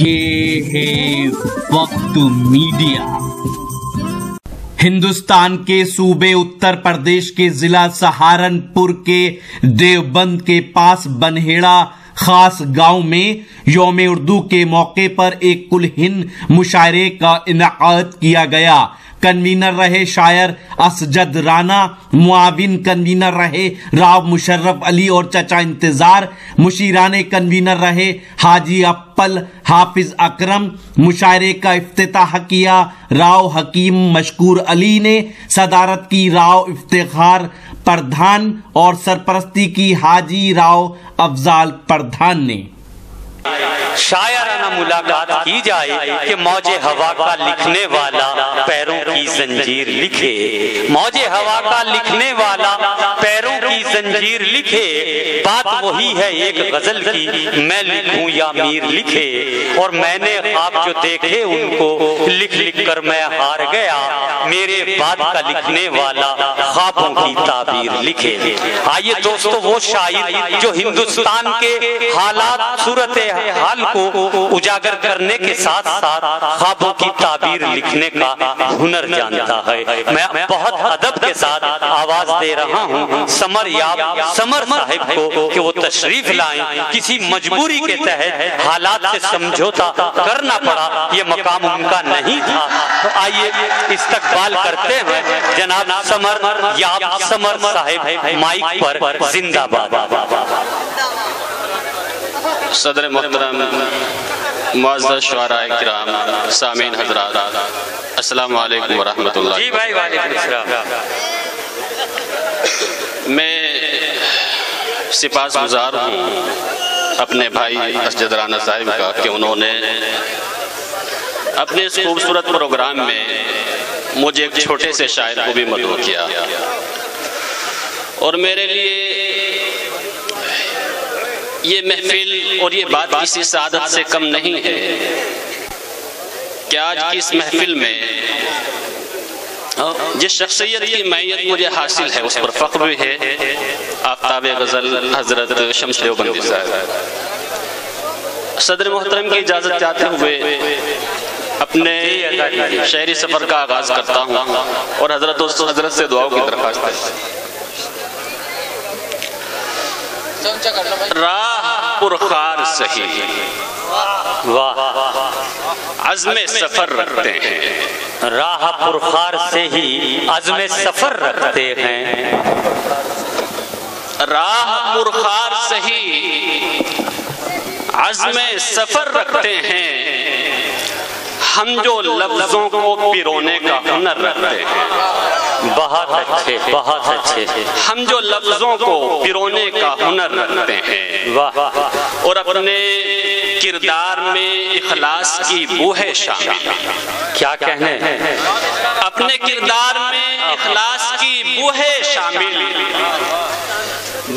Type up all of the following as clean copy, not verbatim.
یہ ہے وقت میڈیا۔ ہندوستان کے صوبے اتر پردیش کے ضلع سہارنپور کے دیوبند کے پاس بنہیڑا خاص گاؤں میں یوم اردو کے موقع پر ایک کل ہند مشاعرے کا انعقاد کیا گیا۔ کنوینر رہے شاعر اسجد رانا، معاون کنوینر رہے راو مشرف علی اور چچا انتظار، مشیران کنوینر رہے حاجی اپل حافظ اکرم۔ مشاعرے کا افتتاح کیا راو حکیم مشکور علی نے، صدارت کی راو افتخار پردھان اور سرپرستی کی حاجی راو افضال پردھان نے۔ شاعرانہ ملاقات کی جائے کہ موج ہوا کا لکھنے والا پیروں کی زنجیر لکھے، موج ہوا کا لکھنے والا پیروں کی زنجیر لکھے، بات وہی ہے ایک غزل کی، میں لکھوں یا میر لکھے، اور میں نے خواب جو دیکھے ان کو لکھ لکھ کر میں ہار گیا، میرے بعد کا لکھنے والا خوابوں کی تعبیر لکھے۔ آئیے دوستو، وہ شاعر جو ہندوستان کے حالات صورت حال کو اجاگر کرنے کے ساتھ ساتھ خوابوں کی تعبیر لکھنے کا ہنر جانتا ہے، میں بہت ادب کے ساتھ آواز دے رہا ہوں سمر صاحب کو کہ وہ تشریف لائیں۔ کسی مجبوری کے تحت حالات سے سمجھوتا کرنا پڑا، یہ مقام ان کا نہیں تھا، تو آئیے استقبال کرتے ہیں جناب سمر صاحب مائک پر زندہ باد۔ صدر محترم، معزز شعراء کرام، سامعین حضرات، السلام علیکم ورحمۃ اللہ۔ جی بھائی، وعلیکم السلام۔ میں سپاسگزار ہوں اپنے بھائی اسجد رانا صاحب کا کہ انہوں نے اپنے اس خوبصورت پروگرام میں مجھے ایک چھوٹے سے شاعر کو بھی مدعو کیا، اور میرے لیے یہ محفل اور یہ بات کسی سعادت سے کم نہیں ہے کہ آج کی اس محفل میں جس شخصیت کی معیت مجھے حاصل ہے اس پر فخر بھی ہے، آفتاب غزل حضرت شمس دیوبندی صاحب۔ صدر محترم کی اجازت چاہتے ہوئے اپنے شہری سفر کا آغاز کرتا ہوں اور حضرت سے دعاؤں کی درخواست ہے۔ راہ پرخار سہی عزم سفر رکھتے ہیں، راہ پرخار سے ہی عزم سفر رکھتے ہیں، راہ پرخار سے ہی عزم سفر رکھتے ہیں، ہم جو لفظوں کو پیرونے کا ہنر رکھتے ہیں۔ بہت اچھے، بہت اچھے۔ ہم جو لفظوں کو پیرونے کا ہنر رکھتے ہیں اور اپنے کردار میں اخلاص کی بو ہے شامل۔ کیا کہنے؟ اپنے کردار میں اخلاص کی بو ہے شامل،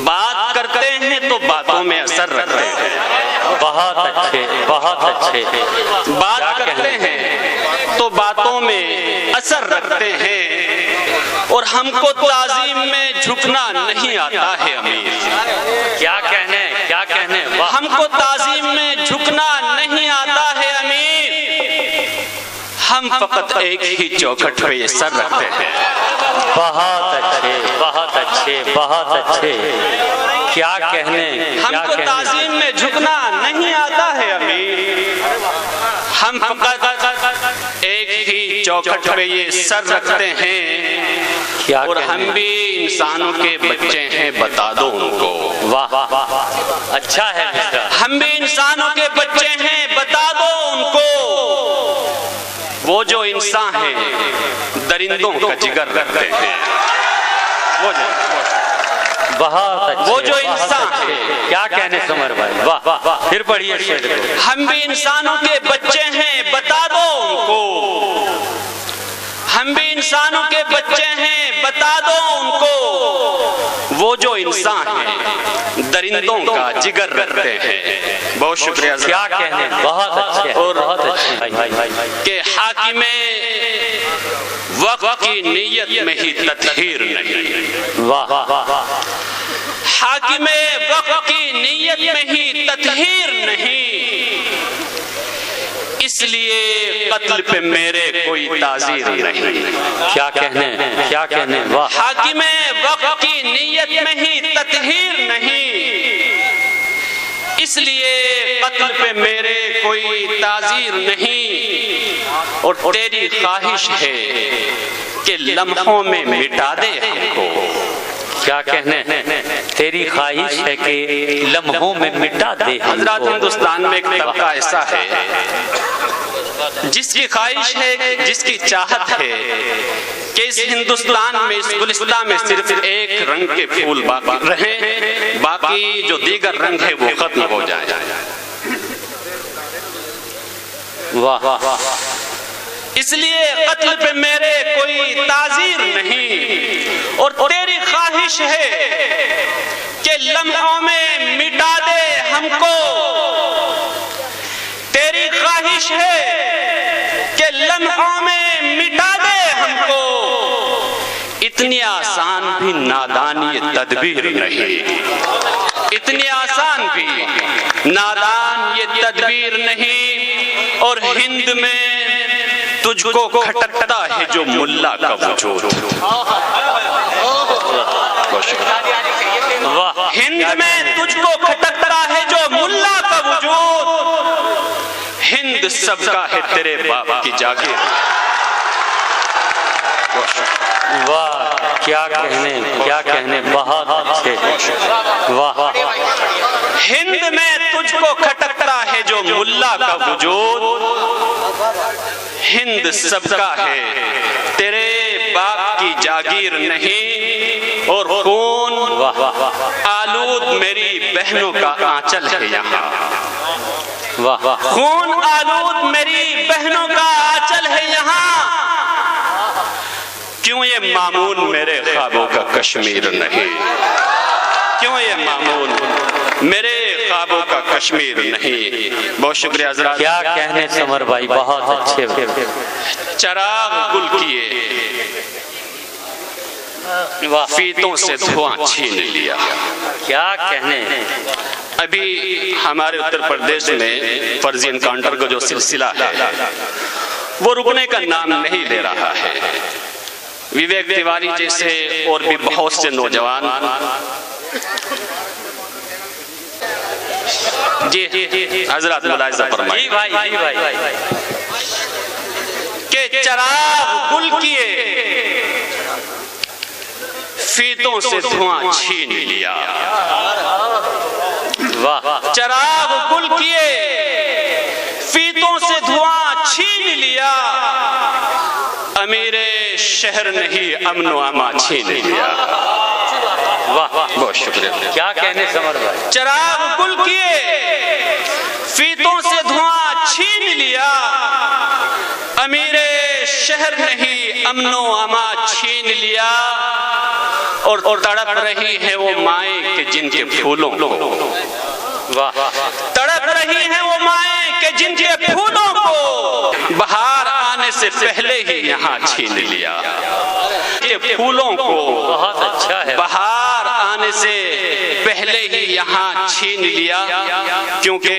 بات کرتے ہیں تو باتوں میں اثر رکھتے ہیں۔ بہت اچھے، بہت اچھے۔ بات کرتے ہیں تو باتوں میں اثر رکھتے ہیں، اور ہم کو تعظیم میں جھکنا نہیں آتا ہے امیر۔ کیا کہنے، کیا کہنے؟ ہم کو تعظیم میں جھکنا نہیں آتا ہے امیر، ہم فقط ایک ہی چوکھٹ پہ یہ سر رکھتے ہیں۔ بہت اچھے، بہت اچھے، بہت اچھے۔ کیا کہنے؟ ہم کو تعظیم میں جھکنا نہیں آتا ہے امیر، ہم فقط ایک ہی چوکھٹ پہ یہ سر رکھتے ہیں، اور ہم بھی انسانوں کے بچے ہیں بتا دو ان کو۔ واہ، اچھا ہے۔ ہم بھی انسانوں کے بچے ہیں بتا دو ان کو، وہ جو انسان ہیں درندوں کا جگر رکھتے ہیں۔ وہ جو انسان ہے، کیا کہنے سمر بھائی، واہ، پھر پڑھیے شعر۔ ہم بھی انسانوں کے بچے ہیں بتا دو ان کو، ہم بھی انسانوں کے بچے ہیں بتا دو ان کو، وہ جو انسان ہیں درندوں کا جگر رکھتے ہیں۔ بہت شکریہ۔ کیا کہنے، بہت اچھے، بہت اچھے۔ کہ حاکم وقت کی نیت میں ہی تطہیر نہیں، حاکم وقت کی نیت میں ہی تطہیر نہیں، اس لیے قتل پہ میرے کوئی تعزیر نہیں. کیا کہنے واہ. حاکم وقت کی نیت میں ہی تطہیر نہیں، اس لیے قتل پہ میرے کوئی تعزیر نہیں. اور تیری خواہش ہے کہ لمحوں میں مٹا دے ہم کو. کیا کہنے، تیری خواہش ہے کہ لمحوں میں مٹا دے. حضرات ہندوستان میں ایک طبقہ ایسا ہے جس کی خواہش ہے، جس کی چاہت ہے کہ اس ہندوستان میں، اس گلستان میں صرف ایک رنگ کے پھول باقی رہیں، باقی جو دیگر رنگ ہے وہ ختم ہو جائے. واہ. اس لیے قتل پہ میرے کوئی تعزیر نہیں، اور تیری خواہش ہے کہ لمحوں میں مٹا دے ہم کو. تیری خواہش ہے کہ لمحوں میں مٹا دے ہم کو. اتنی آسان بھی نادان یہ تدبیر نہیں، اتنی آسان بھی نادان یہ تدبیر نہیں. اور ہند میں تجھ کو کھٹکتا ہے جو ملا کا وجود. ہند میں تجھ کو کھٹکتا ہے جو ملا کا وجود. ہند سب کا ہے تیرے باپ کی جاگیر. واہ. کیا کہنے بہت اچھے. واہ. ہند میں تجھ کو کھٹکتا ہے جو ملا کا وجود. ہند سب کا ہے تیرے باپ کی جاگیر نہیں. اور خون آلود میری بہنوں کا آنچل ہے یہاں. خون آلود میری بہنوں کا آنچل ہے یہاں. کیوں یہ مامون میرے خوابوں کا کشمیر نہیں؟ کیوں یہ مامون میرے خوابوں کا کشمیر نہیں؟ بہت شکریہ حضرات. کیا کہنے سمر بھائی، بہت اچھے. چراغ گل کیے، فیتوں سے دھواں چھین لیا. کیا کہنے. ابھی ہمارے اتر پردیش میں فرضی انکاؤنٹر کا جو سلسلہ ہے وہ رکنے کا نام نہیں لے رہا ہے. وویک تیواری جیسے اور بھی بہت سے نوجوان جی حضرات ملاحظہ فرمائیں کہ چراغ گل کیے، فیتوں سے دھواں چھین لیا. چراغ گل کیے، فیتوں سے دھواں چھین لیا. امیر شہر نہیں امن و امان چھین لیا. بہت شکریہ. کیا کہنے سمر بھائی. چراغ گل کیے، فیتوں سے دھواں چھین لیا. امیر شہر نہیں امن و امان چھین لیا. اور تڑپ رہی ہے وہ مائیں کہ جن کے پھولوں کو، تڑپ رہی ہے وہ مائیں کہ جن کے پھولوں کو بہار آنے سے پہلے ہی یہاں چھین لیا. کہ پھولوں کو بہت اچھا ہے. بہار آنے سے پہلے ہی یہاں چھین لیا. کیونکہ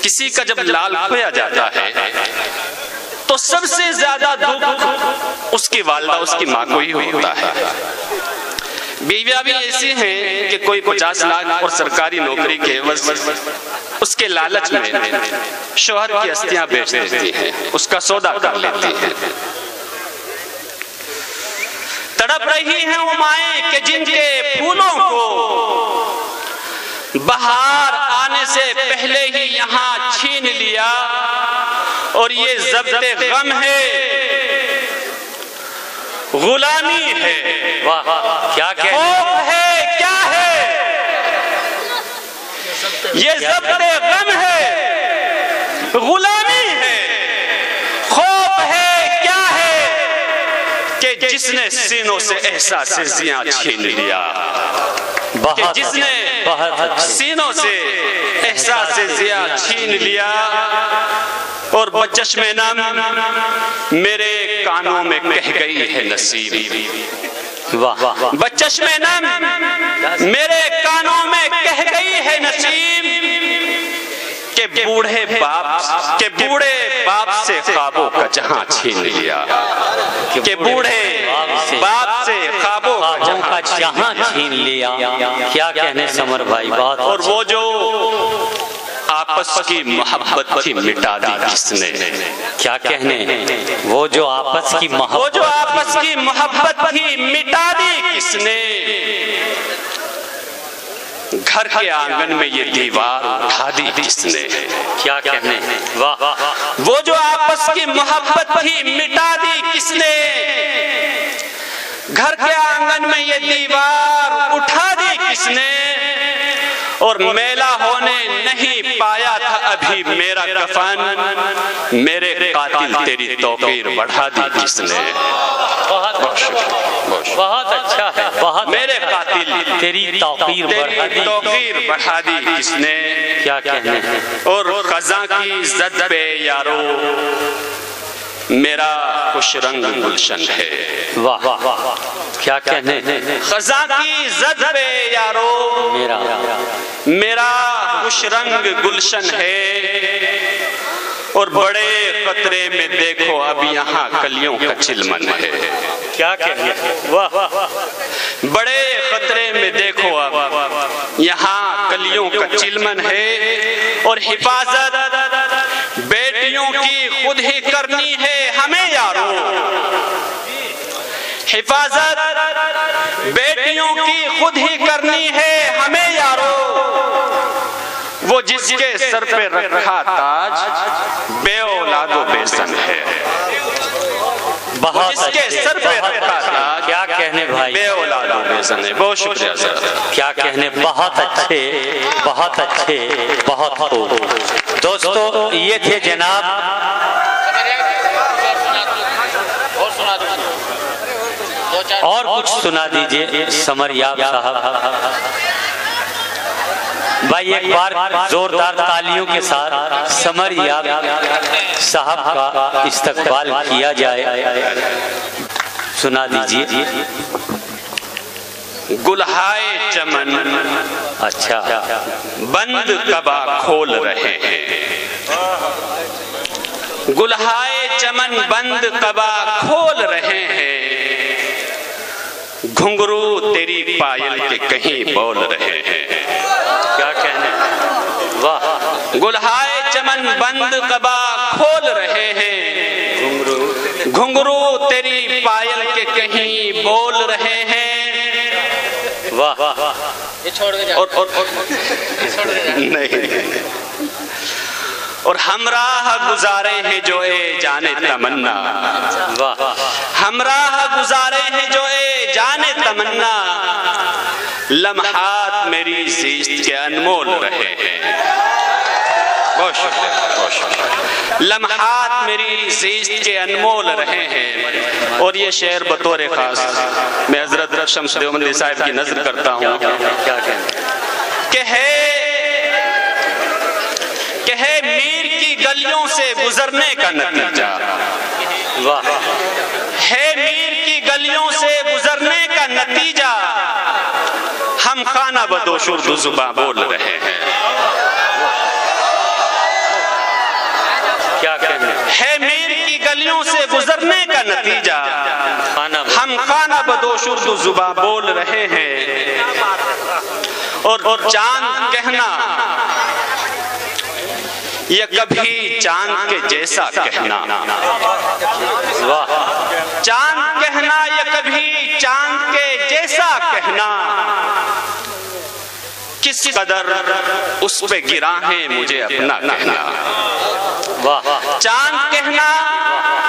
کسی کا جب لال کھویا جاتا ہے تو سب سے زیادہ دکھ اس کی والدہ، اس کی ماں کو ہی ہوتا ہے. بیویاں بھی ایسی ہیں کہ کوئی 50 لاکھ اور سرکاری نوکری کے عوض اس کے لالچ میں شوہر کی ہستیاں بیچ دیتی ہیں، اس کا سودا کر لیتی ہیں. تڑپ رہی ہیں وہ مائیں کہ جن کے پھولوں کو بہار آنے سے پہلے ہی یہاں چھین لیا. اور یہ ضبط غم ہے، غلامی ہے. کیا خوف ہے، کیا ہے؟ یہ ضبط غم ہے، غلامی ہے. خوف ہے، کیا ہے؟ کہ جس نے سینوں سے احساس زیاں چھین لیا. کہ جس نے سینوں سے احساس زیاں چھین لیا. اور بچشم نم میرے کانوں میں کہہ گئی ہے نصیب. بچشم نم میرے کانوں میں کہہ گئی ہے نصیب. کہ بوڑھے باپ سے خوابوں کا جہاں چھین لیا، کہ بوڑھے باپ سے خوابوں کا جہاں چھین لیا. کیا کہنے سمر بھائی، بات. اور وہ جو آپس کی محبت تھی مٹا دی کس نے. کیا کہنے، وہ جو آپس کی محبت تھی مٹا دی کس نے. گھر کے آنگن میں یہ دیوار اٹھا دی کس نے. کیا کہنے، واہ. وہ جو آپس کی محبت تھی مٹا دی کس نے. گھر کے آنگن میں یہ دیوار اٹھا دی کس نے. اور میلا ہونے نہیں پایا تھا ابھی میرا کفن، میرے قاتل تیری توقیر بڑھا دی کس نے. بہت اچھا ہے. میرے قاتل تیری توقیر بڑھا دی کس نے. کیا کہنے. اور خزاں کی زد پہ یارو میرا خوش رنگ گلشن ہے. واہ واہ. کیا کہنے، خزاں کی زد پہ یارو میرا خوش رنگ گلشن ہے. اور بڑے خطرے میں دیکھو اب یہاں کلیوں کا چلمن ہے. کیا کہنے، واہ. بڑے خطرے میں دیکھو اب یہاں کلیوں کا چلمن ہے. اور حفاظت بیٹیوں کی خود ہی کرنی ہے ہمیں یارو. حفاظت بیٹیوں کی خود ہی کرنی ہے ہمیں یارو. وہ جس کے سر پہ رکھا تاج بے اولاد و بے زن ہے. جس کے سر پہ رکھا تاج، کیا کہنے بھائی، بے اولاد و بے زن ہے. بہت شکریہ سر. کیا کہنے، بہت اچھے، بہت اچھے، بہت خوب. دوستو یہ تھے جناب اور کچھ سنا دیجئے سمر یاب صاحب. بھائی ایک بار زوردار تالیوں کے ساتھ سمر یاب صاحب کا استقبال کیا جائے. سنا دیجئے. گلہائے چمن اچھا بند کبا کھول رہے ہیں. گلہائے چمن بند کبا کھول رہے ہیں. گھنگرو تیری پائل کے کہیں بول رہے ہیں. کیا کہنے، واہ. گلہائے چمن بند کبا کھول رہے ہیں. گھنگرو تیری پائل کے کہیں بول رہے ہیں. واہ. اور ہمراہ گزارے ہیں جو اے جانے تمنا. ہمراہ گزارے ہیں جو اے جانے تمنا. لمحات میری زیست کے انمول رہے ہیں. لمحات میری زیست کے انمول رہے ہیں. اور یہ شعر بطور خاص میں حضرت شمس دیوبندی صاحب کی نظر کرتا ہوں کہ ہے میر کی گلیوں سے گزرنے کا نتیجہ. ہے میر کی گلیوں سے گزرنے کا نتیجہ. ہم خانہ بدوش اردو زباں بول رہے ہیں. کیا کہنے، ہے میر کی گلیوں سے گزرنے کا نتیجہ. ہم خانہ بدوش اردو زباں بول رہے ہیں. اور چاند کہنا یہ کبھی چاند کے جیسا کہنا. چاند کہنا یہ کبھی چاند کے جیسا کہنا. کس قدر اس پہ گرا ہے مجھے اپنا کہنا. چاند کہنا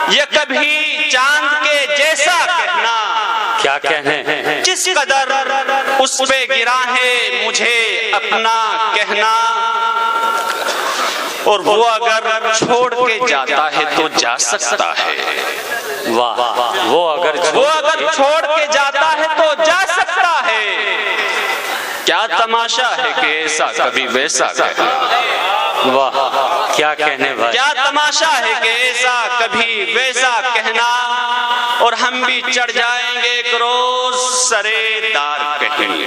یہ کبھی چاند کے جیسا کہنا. کیا کہنے، کس قدر اس پہ گرا ہے مجھے اپنا کہنا. اور وہ اگر چھوڑ کے جاتا ہے تو جا سکتا ہے. واہ. وہ اگر چھوڑ کے جاتا ہے تو جا سکتا ہے. کیا تماشا ہے کہ ایسا کبھی ویسا کہنا. واہ. کیا کہنے بھائی، کیا تماشا ہے کہ ایسا کبھی ویسا کہنا. اور ہم بھی چڑھ جائیں گے ایک روز سرے دار کہیں.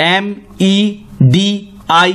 MEDIA